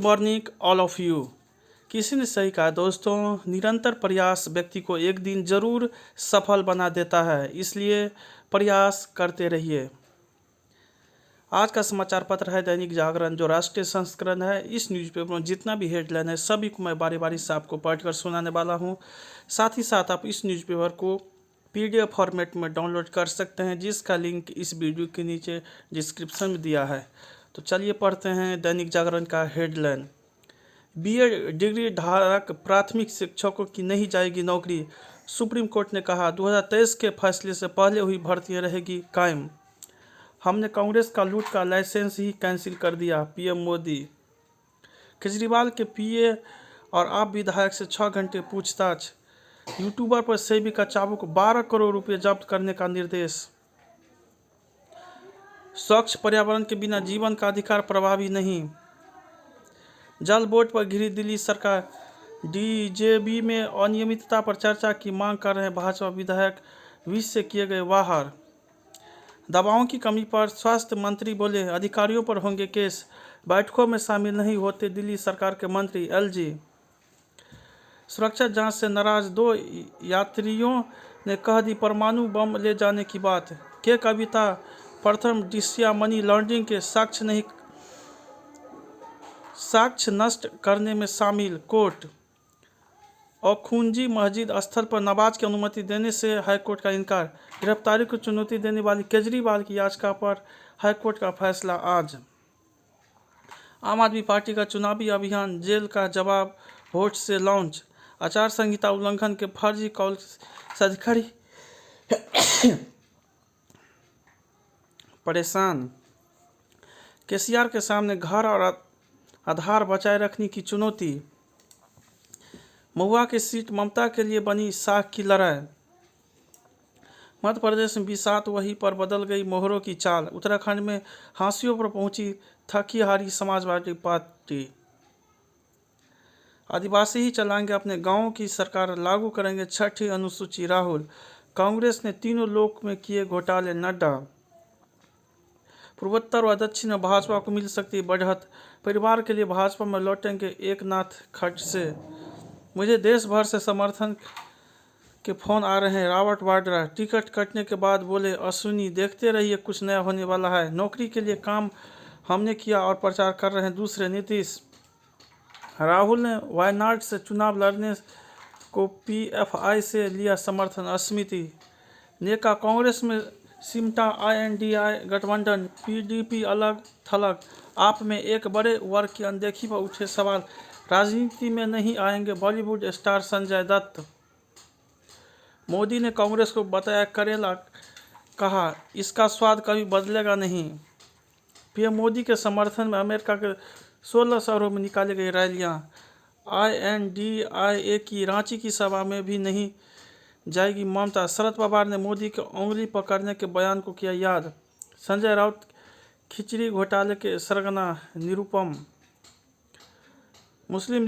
Morning all of you. किसी ने सही कहा दोस्तों, निरंतर प्रयास व्यक्ति को एक दिन जरूर सफल बना देता है, इसलिए प्रयास करते रहिए। आज का समाचार पत्र है दैनिक जागरण, जो राष्ट्रीय संस्करण है। इस न्यूज़पेपर में जितना भी हेडलाइन है सभी को मैं बारी बारी से आपको पढ़कर सुनाने वाला हूं। साथ ही साथ आप इस न्यूज़पेपर को PDF फॉर्मेट में डाउनलोड कर सकते हैं, जिसका लिंक इस वीडियो के नीचे डिस्क्रिप्शन में दिया है। तो चलिए पढ़ते हैं दैनिक जागरण का हेडलाइन। BEd डिग्री धारक प्राथमिक शिक्षकों की नहीं जाएगी नौकरी, सुप्रीम कोर्ट ने कहा 2023 के फैसले से पहले हुई भर्तियां रहेगी कायम। हमने कांग्रेस का लूट का लाइसेंस ही कैंसिल कर दिया, PM मोदी। केजरीवाल के PA और आप विधायक से 6 घंटे पूछताछ। यूट्यूबर पर सेबी का चाबुक, 12 करोड़ रुपए जब्त करने का निर्देश। स्वच्छ पर्यावरण के बिना जीवन का अधिकार प्रभावी नहीं। जल बोर्ड पर घिरी दिल्ली सरकार। DJB में अनियमितता पर चर्चा की मांग कर रहे भाजपा विधायक 20 से किए गए बाहर। दवाओं की कमी पर स्वास्थ्य मंत्री बोले अधिकारियों पर होंगे केस, बैठकों में शामिल नहीं होते दिल्ली सरकार के मंत्री LG। सुरक्षा जांच से नाराज 2 यात्रियों ने कह दी परमाणु बम ले जाने की बात। के कविता प्रथम दृष्टया मनी लॉन्ड्रिंग के साक्ष्य नष्ट करने में शामिल। कोर्ट औखुंजी मस्जिद स्थल पर नमाज की अनुमति देने से हाईकोर्ट का इनकार। गिरफ्तारी को चुनौती देने वाली केजरीवाल की याचिका पर हाईकोर्ट का फैसला आज। आम आदमी पार्टी का चुनावी अभियान जेल का जवाब वोट से लॉन्च। आचार संहिता उल्लंघन के फर्जी कॉल से अधिकारी परेशान। KCR के सामने घर और आधार बचाए रखने की चुनौती। महुआ की सीट ममता के लिए बनी साख की लड़ाई। मध्य प्रदेश में बिसात वही पर बदल गई मोहरों की चाल। उत्तराखंड में हाशियों पर पहुंची थकी हारी समाजवादी पार्टी। आदिवासी ही चलाएंगे अपने गांव की सरकार, लागू करेंगे 6ठी अनुसूची राहुल। कांग्रेस ने तीनों लोक में किए घोटाले, नड्डा। पूर्वोत्तर व दक्षिण में भाजपा को मिल सकती बढ़त, परिवार के लिए भाजपा में लौटेंगे एकनाथ खड़से। मुझे देश भर से समर्थन के फोन आ रहे हैं, रावत वाड्रा। टिकट कटने के बाद बोले अश्विनी, देखते रहिए कुछ नया होने वाला है। नौकरी के लिए काम हमने किया और प्रचार कर रहे हैं दूसरे नीतीश। राहुल ने वायनाड से चुनाव लड़ने को PFI से लिया समर्थन, स्मृति। नेका कांग्रेस में सिमटा INDI गठबंधन, PDP अलग थलग। आप में एक बड़े वर्ग की अनदेखी पर उठे सवाल, राजनीति में नहीं आएंगे बॉलीवुड स्टार संजय दत्त। मोदी ने कांग्रेस को बताया करेला, कहा इसका स्वाद कभी बदलेगा नहीं। PM मोदी के समर्थन में अमेरिका के 16 शहरों में निकाली गई रैलियां। INDIA की रांची की सभा में भी नहीं जाएगी ममता। शरद पवार ने मोदी के उंगली पकड़ने के बयान को किया याद। संजय राउत खिचड़ी घोटाले के सरगना, निरुपम। मुस्लिम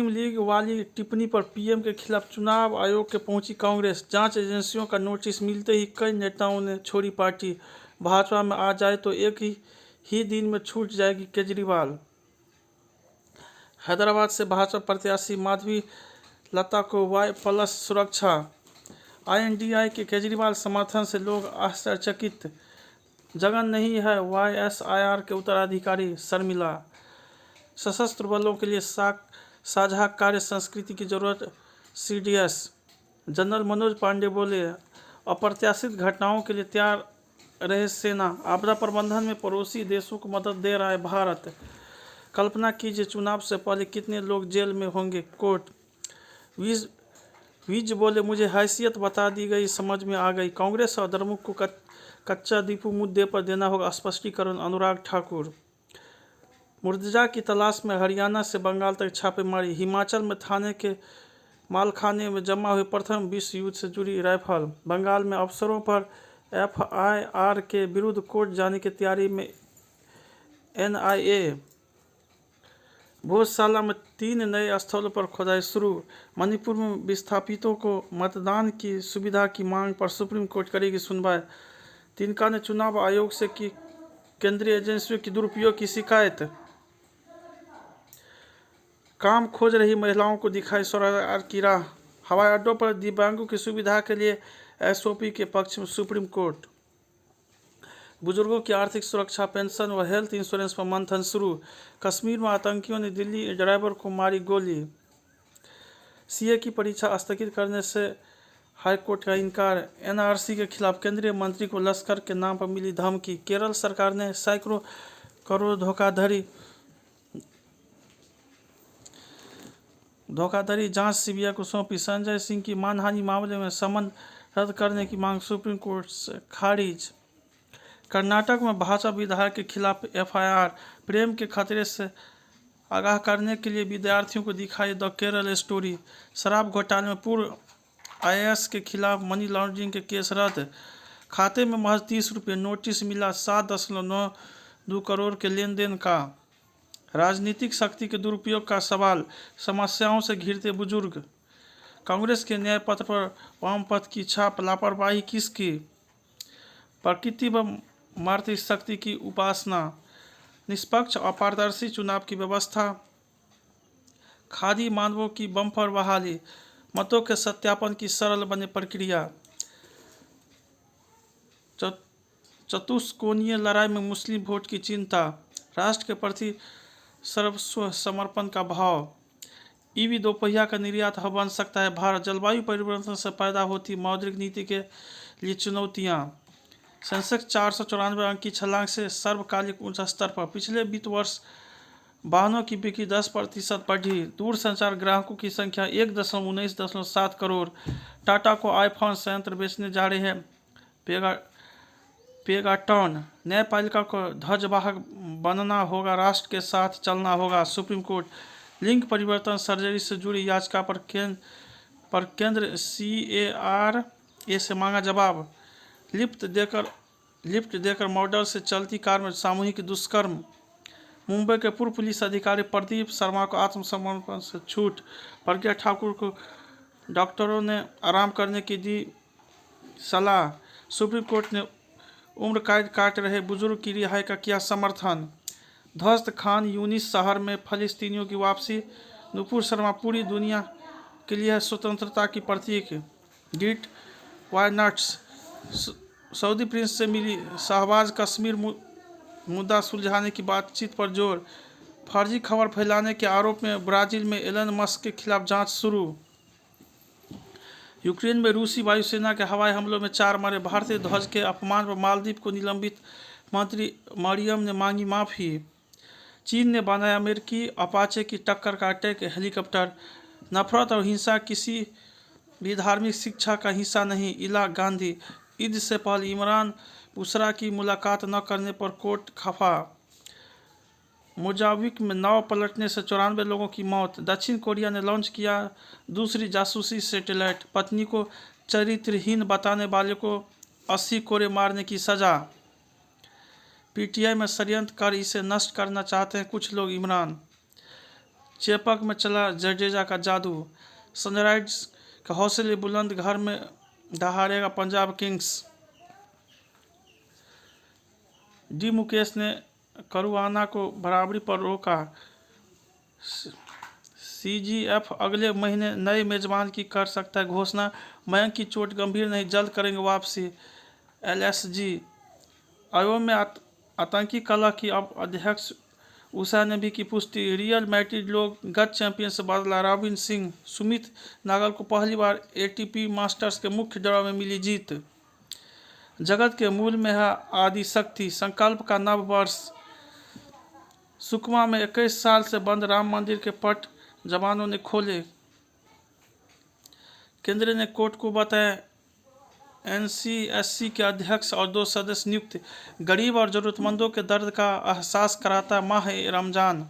लीग वाली टिप्पणी पर PM के खिलाफ चुनाव आयोग के पहुंची कांग्रेस। जांच एजेंसियों का नोटिस मिलते ही कई नेताओं ने छोड़ी पार्टी। भाजपा में आ जाए तो एक ही दिन में छूट जाएगी केजरीवाल। हैदराबाद से भाजपा प्रत्याशी माधवी लता को Y+ सुरक्षा। INDI के केजरीवाल समर्थन से लोग आश्चर्यचकित। जगन नहीं है YSIR के उत्तराधिकारी, शर्मिला। सशस्त्र बलों के लिए साझा कार्य संस्कृति की जरूरत, CDS। जनरल मनोज पांडे बोले अप्रत्याशित घटनाओं के लिए तैयार रहे सेना। आपदा प्रबंधन में पड़ोसी देशों को मदद दे रहा है भारत। कल्पना कीजिए चुनाव से पहले कितने लोग जेल में होंगे, कोर्ट। विज बोले मुझे हैसियत बता दी गई, समझ में आ गई। कांग्रेस और द्रमुक को कच्चा दीपू मुद्दे पर देना होगा स्पष्टीकरण, अनुराग ठाकुर। मुर्तजा की तलाश में हरियाणा से बंगाल तक छापेमारी। हिमाचल में थाने के मालखाने में जमा हुए प्रथम विश्व युद्ध से जुड़ी राइफल। बंगाल में अफसरों पर FIR के विरुद्ध कोर्ट जाने की तैयारी में NIA। भोजशाला में 3 नए स्थलों पर खोदाई शुरू। मणिपुर में विस्थापितों को मतदान की सुविधा की मांग पर सुप्रीम कोर्ट करेगी सुनवाई। तिनका ने चुनाव आयोग से की केंद्रीय एजेंसियों की दुरुपयोग की शिकायत। काम खोज रही महिलाओं को दिखाई स्वरोजगार की राह। हवाई अड्डों पर दिव्यांगों की सुविधा के लिए एसओपी के पक्ष में सुप्रीम कोर्ट। बुजुर्गों की आर्थिक सुरक्षा, पेंशन व हेल्थ इंश्योरेंस पर मंथन शुरू। कश्मीर में आतंकियों ने दिल्ली ड्राइवर को मारी गोली। सीए की परीक्षा स्थगित करने से हाईकोर्ट का इनकार। एनआरसी के खिलाफ केंद्रीय मंत्री को लश्कर के नाम पर मिली धमकी। केरल सरकार ने सैकड़ों करोड़ धोखाधड़ी जांच सीबीआई को सौंपी। संजय सिंह की मानहानि मामले में समन रद्द करने की मांग सुप्रीम कोर्ट से खारिज। कर्नाटक में भाजपा विधायक के खिलाफ एफआईआर। प्रेम के खतरे से आगाह करने के लिए विद्यार्थियों को दिखाई द केरल स्टोरी। शराब घोटाले में पूर्व आईएएस के खिलाफ मनी लॉन्ड्रिंग के केस रद्द। खाते में महज 30 रुपये। नोटिस मिला 7.92 करोड़ के लेन देन का। राजनीतिक शक्ति के दुरुपयोग का सवाल। समस्याओं से घिरते बुजुर्ग। कांग्रेस के न्याय पत्र पर वामपंथ की छाप। लापरवाही किसकी? प्रकृति व मातृशक्ति की उपासना। निष्पक्ष और पारदर्शी चुनाव की व्यवस्था। खादी मानवों की बम्पर बहाली। मतों के सत्यापन की सरल बने प्रक्रिया। चतुष्कोणीय लड़ाई में मुस्लिम वोट की चिंता। राष्ट्र के प्रति सर्वस्व समर्पण का भाव। ईवी दोपहिया का निर्यात हब बन सकता है भारत। जलवायु परिवर्तन से पैदा होती मौद्रिक नीति के लिए चुनौतियां। सेंसेक्स 494 अंक की छलांग से सर्वकालिक उच्च स्तर पर। पिछले वित्त वर्ष वाहनों की बिक्री 10% बढ़ी। दूरसंचार ग्राहकों की संख्या 1.19.7 करोड़। टाटा को आईफोन संयंत्र बेचने जा रहे हैं पेगाटॉन। न्यायपालिका को ध्वजवाहक बनना होगा, राष्ट्र के साथ चलना होगा। Supreme court. लिंग परिवर्तन सर्जरी से जुड़ी याचिका पर केंद्र सीएआरए से मांगा जवाब। लिफ्ट देकर मॉडल से चलती कार में सामूहिक दुष्कर्म। मुंबई के पूर्व पुलिस अधिकारी प्रदीप शर्मा को आत्मसमर्पण से छूट। प्रज्ञा ठाकुर को डॉक्टरों ने आराम करने की दी सलाह। सुप्रीम कोर्ट ने उम्र कैद काट रहे बुजुर्ग की रिहाई का किया समर्थन। ध्वस्त खान यूनिस शहर में फलस्तीनियों की वापसी। नुपुर शर्मा पूरी दुनिया के लिए स्वतंत्रता की प्रतीक। डिट वायनट्स। सऊदी प्रिंस से मिली शहबाज। कश्मीर मुद्दा सुलझाने की बातचीत पर जोर। फर्जी खबर फैलाने के आरोप में ब्राजील में एलन मस्क के खिलाफ जांच शुरू। यूक्रेन में रूसी वायुसेना के हवाई हमलों में 4 मरे। भारतीय ध्वज के अपमान पर मालदीव को निलंबित मंत्री मरियम ने मांगी माफी। चीन ने बनाया अमेरिकी अपाचे की टक्कर का अटैक हेलीकॉप्टर। नफरत और हिंसा किसी भी धार्मिक शिक्षा का हिस्सा नहीं। इला गांधी। ईद से पहले इमरान बुशरा की मुलाकात न करने पर कोर्ट खफा। मोजाम्बिक में नाव पलटने से 94 लोगों की मौत। दक्षिण कोरिया ने लॉन्च किया दूसरी जासूसी सैटेलाइट। पत्नी को चरित्रहीन बताने वाले को 80 कोड़े मारने की सजा। पीटीआई में षड्यंत्र कर इसे नष्ट करना चाहते हैं कुछ लोग। इमरान। चेपक में चला जडेजा का जादू। सनराइजर्स के हौसले बुलंद, घर में दहाड़ेगा पंजाब किंग्स। डी मुकेश ने करुआना को बराबरी पर रोका। सीजीएफ अगले महीने नए मेजबान की कर सकता है घोषणा। मयंक की चोट गंभीर नहीं, जल्द करेंगे वापसी। एलएसजी। आयोग में आतंकी कलह की अब अध्यक्ष उषा ने भी की पुष्टि। रियल मैड्रिड लोग गत चैंपियन से बदला रॉबिन सिंह। सुमित नागल को पहली बार एटीपी मास्टर्स के मुख्य ड्रॉ में मिली जीत। जगत के मूल में है आदि शक्ति। संकल्प का नव वर्ष। सुकमा में 21 साल से बंद राम मंदिर के पट जवानों ने खोले। केंद्र ने कोर्ट को बताया एनसीएससी के अध्यक्ष और 2 सदस्य नियुक्त। गरीब और जरूरतमंदों के दर्द का एहसास कराता माह रमजान।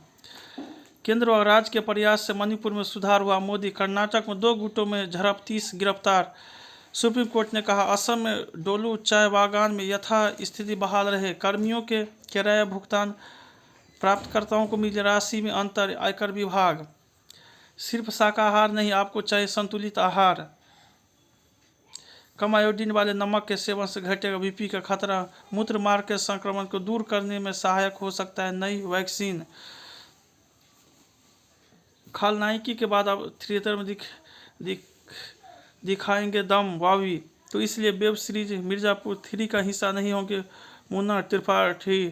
केंद्र और राज्य के प्रयास से मणिपुर में सुधार हुआ। मोदी। कर्नाटक में 2 गुटों में झड़प, 30 गिरफ्तार। सुप्रीम कोर्ट ने कहा असम में डोलू चाय बागान में यथा स्थिति बहाल रहे। कर्मियों के किराया भुगतान, प्राप्तकर्ताओं को मिली राशि में अंतर। आयकर विभाग। सिर्फ शाकाहार नहीं, आपको चाहिए संतुलित आहार। कम आयोडीन वाले नमक के सेवन से घटेगा बीपी का खतरा। मूत्र मार्ग के संक्रमण को दूर करने में सहायक हो सकता है नई वैक्सीन। खलनायकी के बाद अब थिएटर में दिखाएंगे दम वावी, तो इसलिए वेब सीरीज मिर्जापुर 3 का हिस्सा नहीं होंगे मुन्ना त्रिपाठी।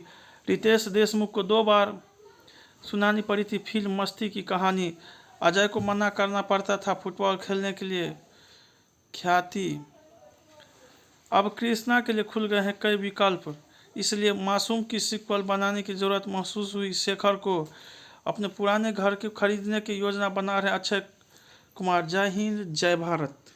रितेश देशमुख को 2 बार सुनानी पड़ी थी फिल्म मस्ती की कहानी। अजय को मना करना पड़ता था फुटबॉल खेलने के लिए। ख्याति। अब कृष्णा के लिए खुल गए हैं कई विकल्प, इसलिए मासूम की सीक्वल बनाने की जरूरत महसूस हुई शेखर को। अपने पुराने घर के खरीदने की योजना बना रहे अक्षय कुमार। जय हिंद, जय भारत।